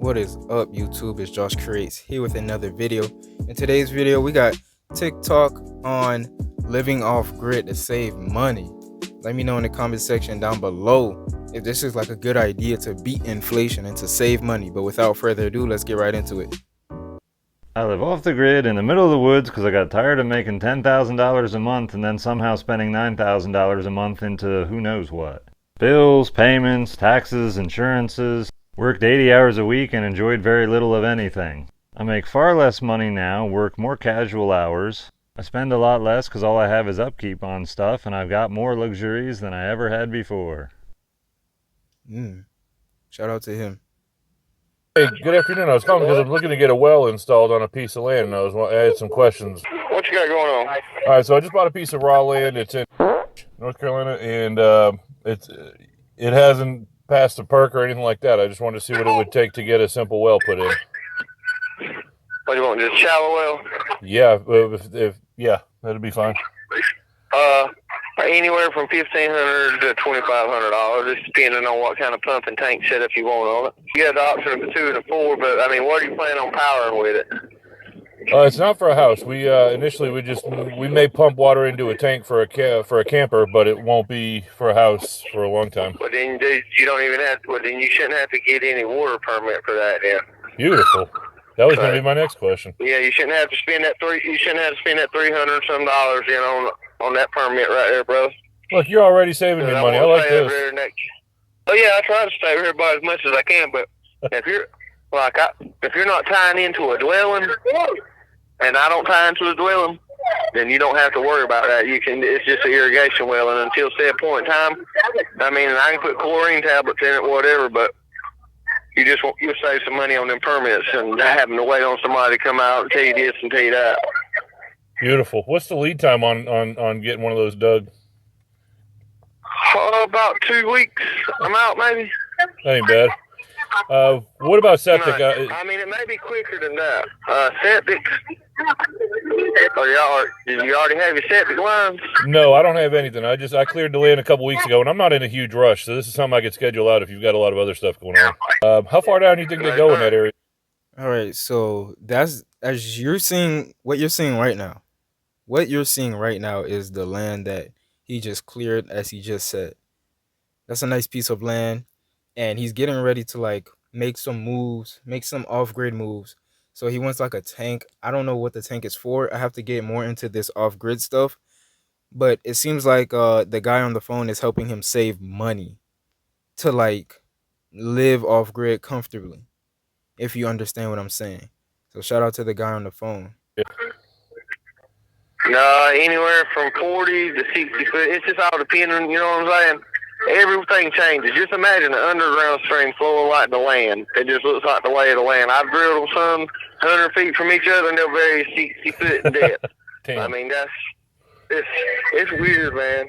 What is up, YouTube? It's Josh Creates here with another video. In today's video, we got TikTok on living off grid to save money. Let me know in the comment section down below if this is like a good idea to beat inflation and to save money. But without further ado, let's get right into it. I live off the grid in the middle of the woods because I got tired of making $10,000 a month and then somehow spending $9,000 a month into who knows what. Bills, payments, taxes, insurances. Worked 80 hours a week and enjoyed very little of anything. I make far less money now, work more casual hours. I spend a lot less because all I have is upkeep on stuff, and I've got more luxuries than I ever had before. Shout out to him. Hey, good afternoon. I was calling because I'm looking to get a well installed on a piece of land, and I had some questions. What you got going on? All right, so I just bought a piece of raw land. It's in North Carolina, and it hasn't passed a perk or anything like that. I just wanted to see what it would take to get a simple well put in. What do you want? Just shallow well? Yeah, if that'd be fine. Anywhere from $1,500 to $2,500, just depending on what kind of pump and tank setup you want on it. You got the option of a 2 and a 4, but I mean, what are you planning on powering with it? It's not for a house. We initially we may pump water into a tank for a camper, but it won't be for a house for a long time. But then you don't even have to. Well, then you shouldn't have to get any water permit for that. Then. Beautiful. That was going to be my next question. Yeah, you shouldn't have to spend that $300 some on that permit right there, bro. Look, you're already saving me money. I like this. Oh yeah, I try to stay over here about as much as I can, but if you're not tying into a dwelling, and I don't tie into a dwelling, then you don't have to worry about that. It's just an irrigation well, and until say a point in time, I mean, I can put chlorine tablets in it, whatever, but you'll save some money on them permits and having to wait on somebody to come out and tell you this and tell you that. Beautiful. What's the lead time on getting one of those dug? About 2 weeks. I'm out, maybe. That ain't bad. What about septic? No, I mean, it may be quicker than that. Septic. Did you already have your septic lines? No, I don't have anything. I cleared the land a couple weeks ago, and I'm not in a huge rush, so this is something I could schedule out if you've got a lot of other stuff going on. How far down do you think they go in that area? All right, so that's as you're seeing what you're seeing right now. What you're seeing right now is the land that he just cleared, as he just said. That's a nice piece of land, and he's getting ready to like make some moves, make some off-grid moves. So he wants like a tank. I don't know what the tank is for. I have to get more into this off-grid stuff, but it seems like the guy on the phone is helping him save money to like live off-grid comfortably, if you understand what I'm saying. So shout out to the guy on the phone. No, anywhere from 40 to 60 foot. It's just all depending, you know what I'm saying? Everything changes. Just imagine an underground stream flowing like the land. It just looks like the way of the land. I've drilled them some 100 feet from each other, and they'll vary 60 foot in depth. I mean, it's weird, man.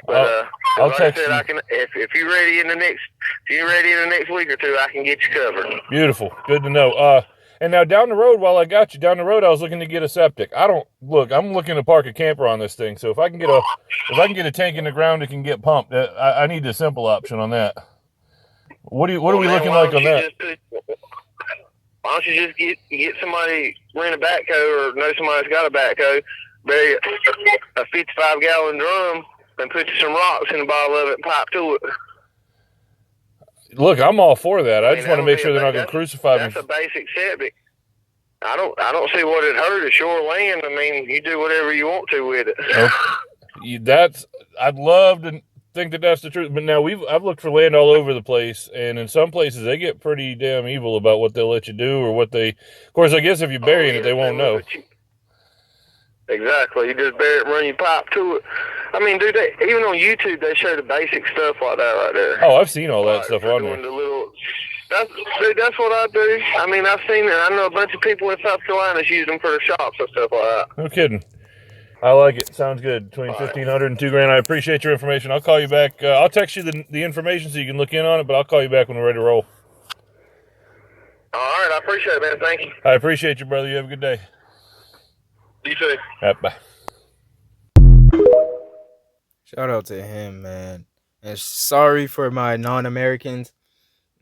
But I'll like text I said, you. I can if you're ready in the next week or two, I can get you covered. Beautiful. Good to know. And now down the road, while I got you down the road, I was looking to get a septic. I'm looking to park a camper on this thing. So if I can get a tank in the ground that can get pumped, I need the simple option on that. What are we looking like on that? Why don't you just get somebody rent a backhoe or know somebody's got a backhoe, bury a 55-gallon drum, and put some rocks in the bottom of it and pipe to it. Look, I'm all for that. I just want to make sure they're not going to crucify me. That's a basic septic. I don't see what it hurt. It's your land. I mean, you do whatever you want to with it. Okay. I'd love to think that that's the truth. But now I've looked for land all over the place, and in some places they get pretty damn evil about what they'll let you do or what they. Of course, I guess if you're burying it, they won't know. Exactly. You just bury it and run your pipe to it. I mean, dude, even on YouTube, they show the basic stuff like that right there. Oh, I've seen all that stuff on there. That's what I do. I mean, I've seen it. I know a bunch of people in South Carolina use them for their shops and stuff like that. No kidding. I like it. Sounds good. Between $1,500 and $2,000. I appreciate your information. I'll call you back. I'll text you the information so you can look in on it, but I'll call you back when we're ready to roll. All right. I appreciate it, man. Thank you. I appreciate you, brother. You have a good day. You too. All right, bye. Shout out to him, man. And sorry for my non-American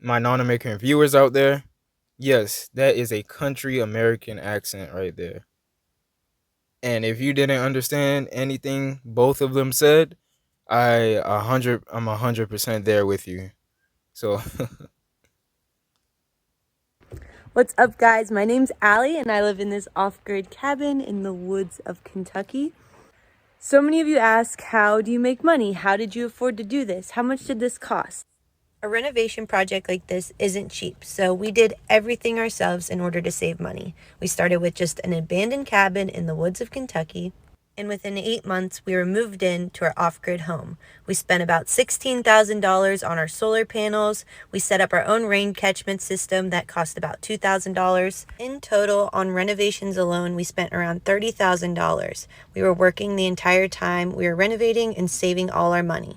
viewers out there. Yes, that is a country American accent right there. And if you didn't understand anything both of them said, I'm 100% there with you. So What's up, guys? My name's Allie, and I live in this off-grid cabin in the woods of Kentucky. So many of you ask, how do you make money? How did you afford to do this? How much did this cost? A renovation project like this isn't cheap, so we did everything ourselves in order to save money. We started with just an abandoned cabin in the woods of Kentucky, and within 8 months, we were moved in to our off-grid home. We spent about $16,000 on our solar panels. We set up our own rain catchment system that cost about $2,000. In total, on renovations alone, we spent around $30,000. We were working the entire time. We were renovating and saving all our money.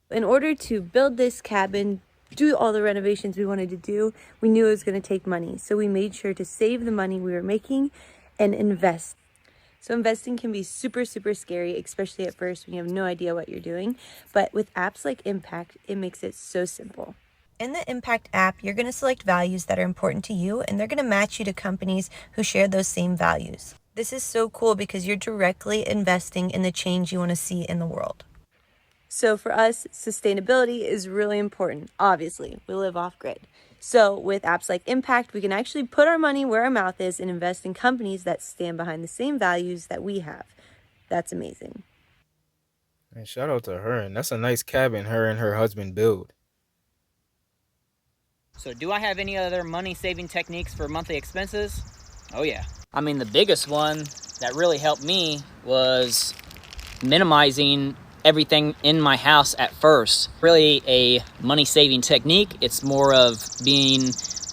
In order to build this cabin, do all the renovations we wanted to do, we knew it was going to take money. So we made sure to save the money we were making and invest. So investing can be super, super scary, especially at first when you have no idea what you're doing. But with apps like Impact, it makes it so simple. In the Impact app, you're going to select values that are important to you, and they're going to match you to companies who share those same values. This is so cool because you're directly investing in the change you want to see in the world. So for us, sustainability is really important. Obviously, we live off grid. So with apps like Impact, we can actually put our money where our mouth is and invest in companies that stand behind the same values that we have. That's amazing. and shout out to her, and that's a nice cabin her and her husband build. So do I have any other money saving techniques for monthly expenses? Oh yeah. I mean, the biggest one that really helped me was minimizing everything in my house at first. Really a money saving technique. It's more of being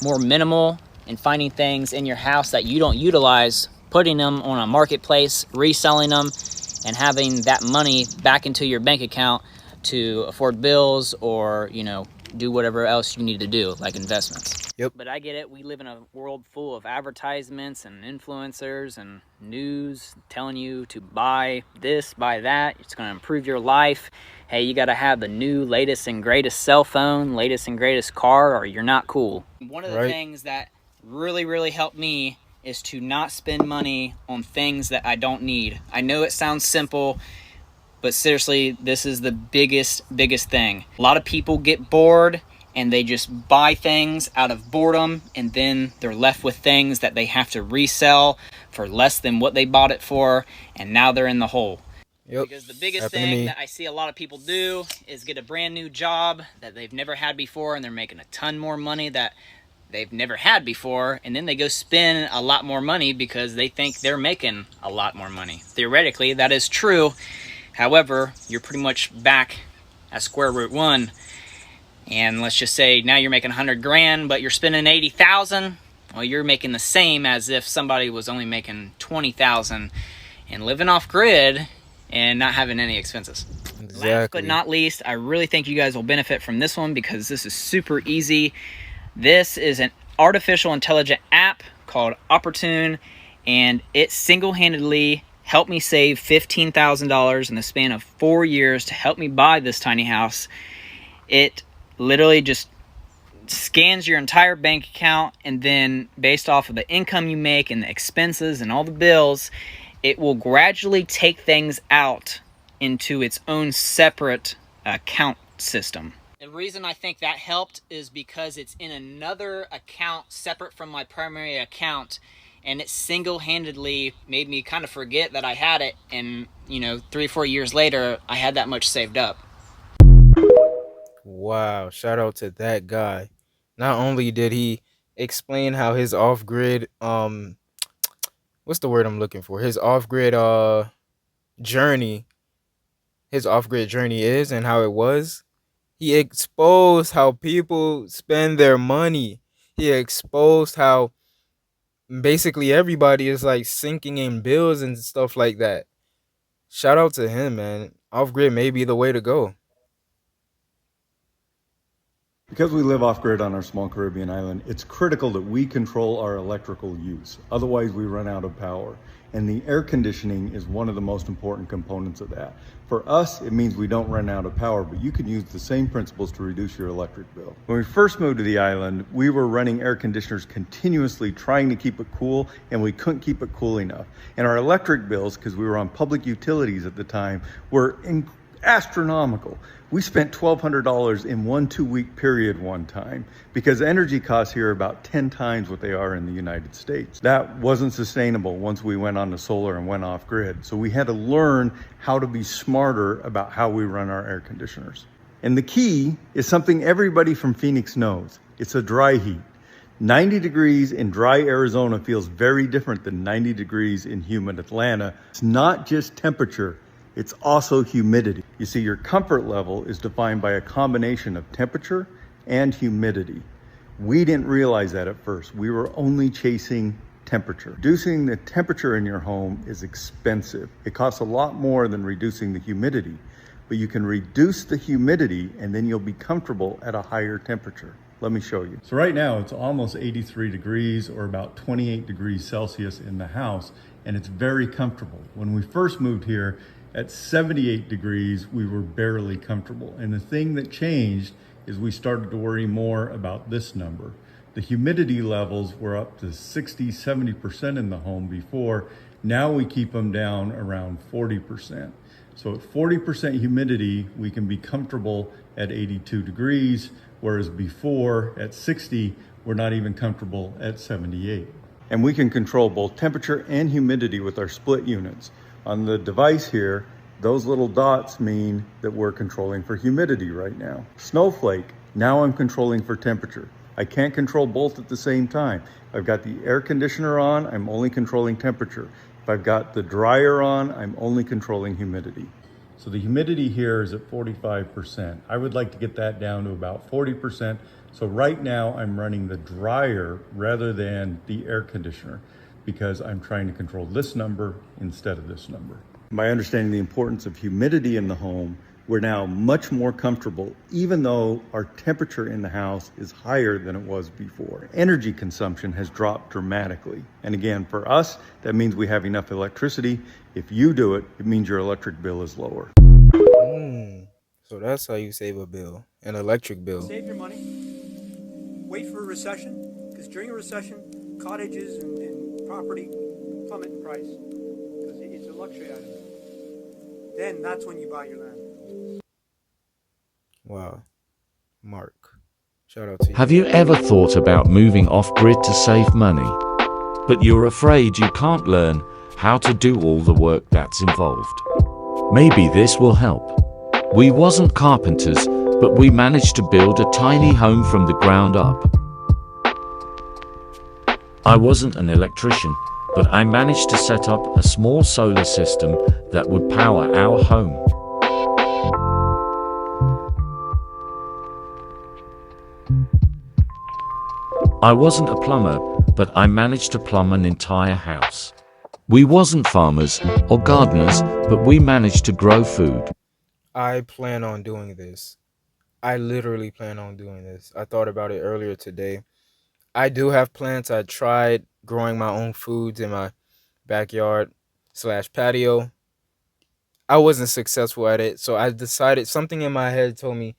more minimal and finding things in your house that you don't utilize, putting them on a marketplace, reselling them, and having that money back into your bank account to afford bills or, do whatever else you need to do, like investments. Yep. But I get it. We live in a world full of advertisements and influencers and news telling you to buy this, buy that. It's going to improve your life. Hey, you got to have the new, latest and greatest cell phone, latest and greatest car, or you're not cool. One of the things that really, really helped me is to not spend money on things that I don't need. I know it sounds simple, but seriously, this is the biggest thing. A lot of people get bored and they just buy things out of boredom, and then they're left with things that they have to resell for less than what they bought it for, and now they're in the hole. Yep. Because the biggest thing that I see a lot of people do is get a brand new job that they've never had before, and they're making a ton more money that they've never had before, and then they go spend a lot more money because they think they're making a lot more money. Theoretically, that is true. However, you're pretty much back at square root one, and let's just say now you're making 100 grand, but you're spending 80,000. Well, you're making the same as if somebody was only making 20,000 and living off grid and not having any expenses. Exactly. Last but not least, I really think you guys will benefit from this one because this is super easy. This is an artificial intelligent app called Opportune, and it single-handedly helped me save $15,000 in the span of 4 years to help me buy this tiny house. It literally just scans your entire bank account, and then based off of the income you make and the expenses and all the bills, it will gradually take things out into its own separate account system. The reason I think that helped is because it's in another account separate from my primary account, and it single-handedly made me kind of forget that I had it, and 3 or 4 years later I had that much saved up. Wow, shout out to that guy. Not only did he explain how his off-grid what's the word I'm looking for? Journey, his off-grid journey is and how it was. He exposed how people spend their money. He exposed how basically everybody is like sinking in bills and stuff like that. Shout out to him, man. Off-grid may be the way to go. Because we live off-grid on our small Caribbean island, it's critical that we control our electrical use. Otherwise, we run out of power. And the air conditioning is one of the most important components of that. For us, it means we don't run out of power, but you can use the same principles to reduce your electric bill. When we first moved to the island, we were running air conditioners continuously trying to keep it cool, and we couldn't keep it cool enough. And our electric bills, because we were on public utilities at the time, were astronomical. We spent $1,200 in 1-2 week period one time because energy costs here are about 10 times what they are in the United States. That wasn't sustainable once we went on to solar and went off grid. So we had to learn how to be smarter about how we run our air conditioners. And the key is something everybody from Phoenix knows. It's a dry heat. 90 degrees in dry Arizona feels very different than 90 degrees in humid Atlanta. It's not just temperature. It's also humidity. You see, your comfort level is defined by a combination of temperature and humidity. We didn't realize that at first. We were only chasing temperature. Reducing the temperature in your home is expensive. It costs a lot more than reducing the humidity, but you can reduce the humidity and then you'll be comfortable at a higher temperature. Let me show you. So right now it's almost 83 degrees or about 28 degrees Celsius in the house, and it's very comfortable. When we first moved here, at 78 degrees, we were barely comfortable. And the thing that changed is we started to worry more about this number. The humidity levels were up to 60-70% in the home before. Now we keep them down around 40%. So at 40% humidity, we can be comfortable at 82 degrees, whereas before at 60, we're not even comfortable at 78. And we can control both temperature and humidity with our split units. On the device here, those little dots mean that we're controlling for humidity right now. Snowflake, now I'm controlling for temperature. I can't control both at the same time. I've got the air conditioner on, I'm only controlling temperature. If I've got the dryer on, I'm only controlling humidity. So the humidity here is at 45%. I would like to get that down to about 40%. So right now I'm running the dryer rather than the air conditioner, because I'm trying to control this number instead of this number. By understanding the importance of humidity in the home, we're now much more comfortable, even though our temperature in the house is higher than it was before. Energy consumption has dropped dramatically. And again, for us, that means we have enough electricity. If you do it, it means your electric bill is lower. So that's how you save a bill, an electric bill. Save your money, wait for a recession, because during a recession, cottages and property plummet in price because it's a luxury item. Then that's when you buy your land. Wow. Mark, shout out to you. Have you ever thought about moving off-grid to save money? But you're afraid you can't learn how to do all the work that's involved. Maybe this will help. We wasn't carpenters, but we managed to build a tiny home from the ground up. I wasn't an electrician, but I managed to set up a small solar system that would power our home. I wasn't a plumber, but I managed to plumb an entire house. We wasn't farmers or gardeners, but we managed to grow food. I plan on doing this. I literally plan on doing this. I thought about it earlier today. I do have plants. I tried growing my own foods in my backyard / patio. I wasn't successful at it, so I decided, something in my head told me,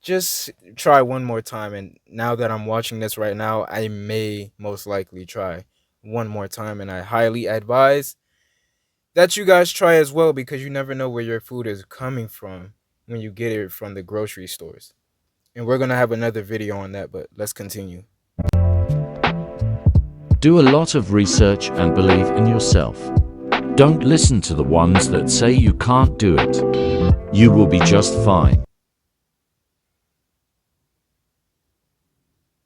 just try one more time. And now that I'm watching this right now, I may most likely try one more time. And I highly advise that you guys try as well, because you never know where your food is coming from when you get it from the grocery stores. And we're going to have another video on that, but let's continue. Do a lot of research and believe in yourself. Don't listen to the ones that say you can't do it. You will be just fine.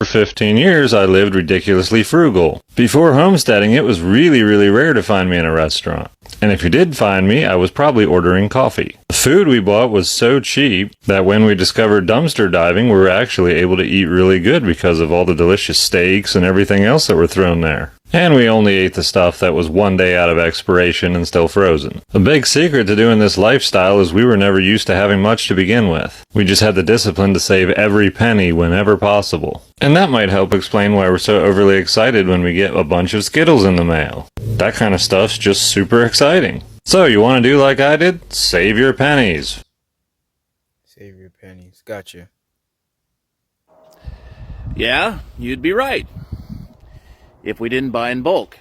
For 15 years, I lived ridiculously frugal. Before homesteading, it was really rare to find me in a restaurant. And if you did find me, I was probably ordering coffee. The food we bought was so cheap that when we discovered dumpster diving, we were actually able to eat really good because of all the delicious steaks and everything else that were thrown there. And we only ate the stuff that was 1 day out of expiration and still frozen. The big secret to doing this lifestyle is we were never used to having much to begin with. We just had the discipline to save every penny whenever possible. And that might help explain why we're so overly excited when we get a bunch of Skittles in the mail. That kind of stuff's just super exciting. So, you want to do like I did? Save your pennies. Save your pennies. Gotcha. Yeah, you'd be right. If we didn't buy in bulk.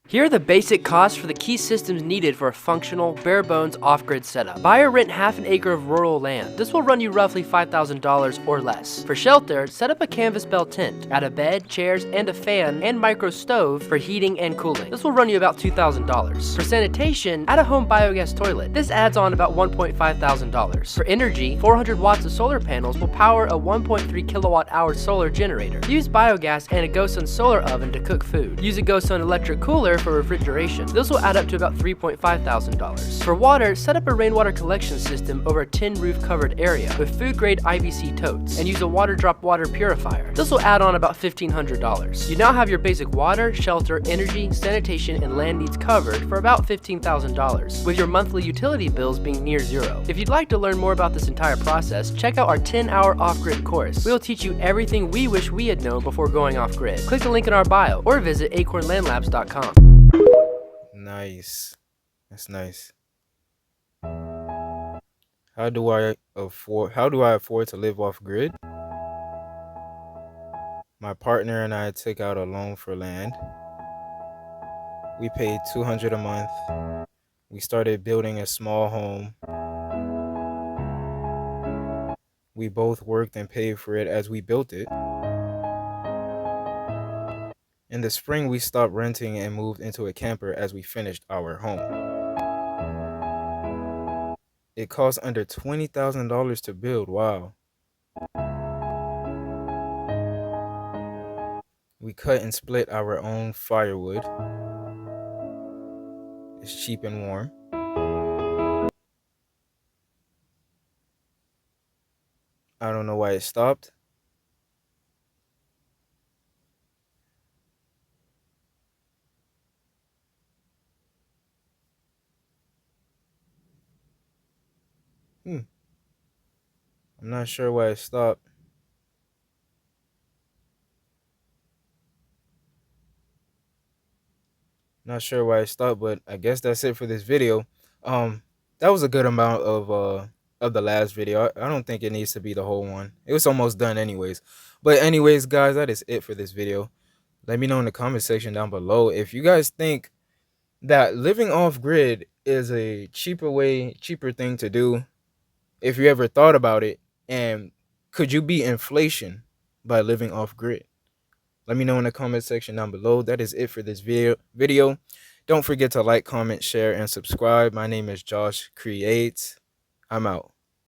Here are the basic costs for the key systems needed for a functional, bare-bones off-grid setup. Buy or rent half an acre of rural land. This will run you roughly $5,000 or less. For shelter, set up a canvas bell tent. Add a bed, chairs, and a fan and micro stove for heating and cooling. This will run you about $2,000. For sanitation, add a home biogas toilet. This adds on about $1,500. For energy, 400 watts of solar panels will power a 1.3 kilowatt-hour solar generator. Use biogas and a GoSun solar oven to cook food. Use a GoSun electric cooler for refrigeration. This will add up to about $3,500. For water, set up a rainwater collection system over a tin roof covered area with food grade IBC totes and use a water drop water purifier. This will add on about $1,500. You now have your basic water, shelter, energy, sanitation, and land needs covered for about $15,000, with your monthly utility bills being near zero. If you'd like to learn more about this entire process, check out our 10-hour off-grid course. We'll teach you everything we wish we had known before going off-grid. Click the link in our bio or visit acornlandlabs.com. Nice. That's nice. How do I afford to live off grid? My partner and I took out a loan for land. We paid $200 a month. We started building a small home. We both worked and paid for it as we built it. In the spring, we stopped renting and moved into a camper as we finished our home. It cost under $20,000 to build. Wow. We cut and split our own firewood. It's cheap and warm. I don't know why it stopped. I'm not sure why it stopped. Not sure why it stopped, but I guess that's it for this video. That was a good amount of the last video. I don't think it needs to be the whole one. It was almost done anyways. But anyways, guys, that is it for this video. Let me know in the comment section down below if you guys think that living off grid is a cheaper thing to do. If you ever thought about it, and could you beat inflation by living off grid? Let me know in the comment section down below. That is it for this video. Don't forget to like, comment, share, and subscribe. My name is Josh Creates. I'm out.